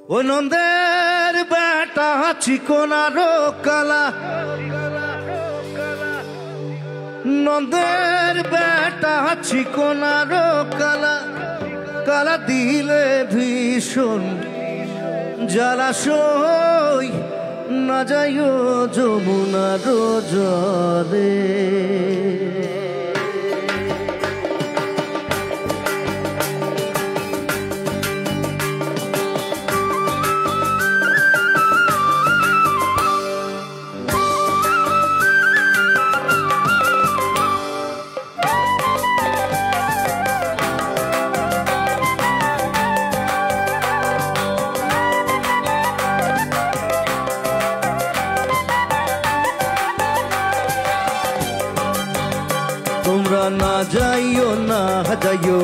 ও নন্দের বেটা চিকনারো কালা, নন্দের বেটা চিকনারো কালা, কালা দিলে ভীষণ জলাশয় না যাইও যমুনার জলে। তোমরা না যাইও না যাইও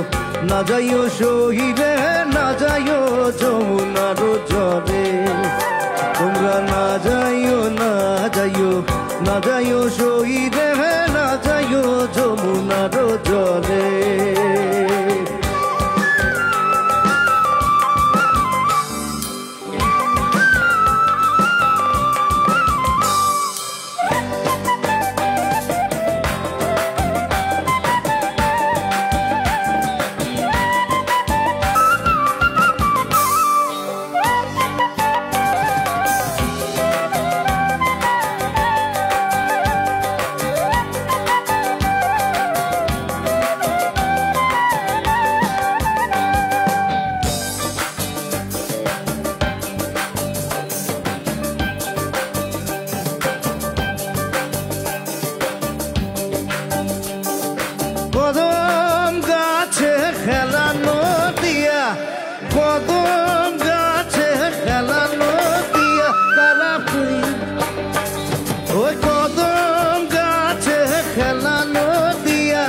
না যাইও শহীদে, না যাইও যমুনার জলে। তোমরা না যাইও না যাইও না যাইও শহীদে, না যাইও যমুনার জলে। কদম গাছে খেলানো দিয়া, কদম গাছে খেলানো দিয়া কারা, ওই কদম গাছে খেলানো দিয়া,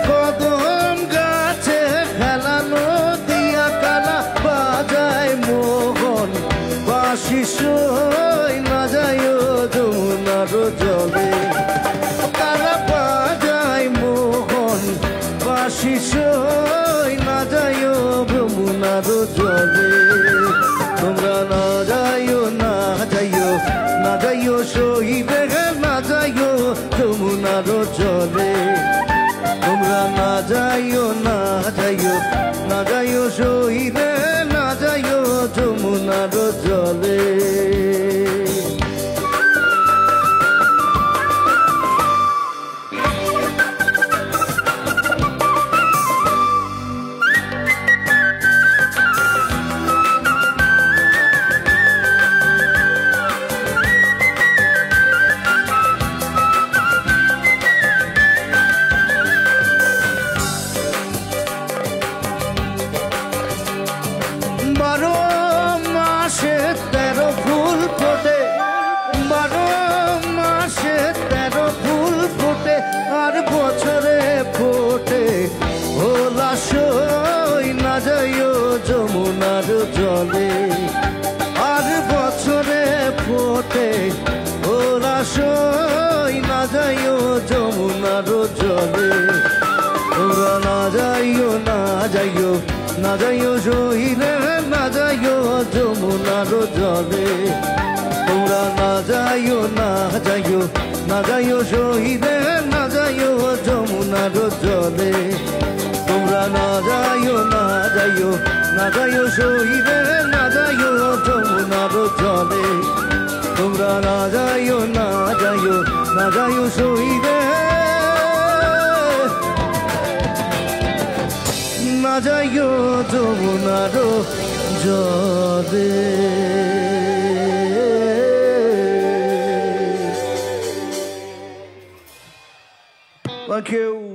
কদম গাছে খেলানো দিয়া কালা বাজায় মোহন বাঁশি সই না যাইও যমুনার জলে। কারা বাজায় মোহন বাঁশি সই না যাইও যমুনার জলে। তোমরা না যাইও না যাইও না যাইও শহীদে, না যাইও যমুনার জলে। তোমরা না যাইও না যাইও না যাইও শহীদে, না যাইও যমুনার জলে। বারো মাসে 13 ফুল ফোটে, 12 মাসে 13 ফুল ফোটে, আর বছরে ফোটে ভোলা সই না যাইও যমুনার জলে। আর বছরে ফোটে ভোলা সই না যাইও যমুনার জলে। তোমরা না যাইও না যাইও না যাইও শহীদে, না যাইও যমুনার জলে। তোমরা না যাইও না যাইও না যাইও শহীদে, না যাইও যমুনার জলে। তোমরা না যাইও না যাইও না যাইও শহীদে, না যাইও যমুনার জলে। তোমরা না যাইও না যাইও না যাইও শহীদে, না যাইও যমুনার জলে। Thank you.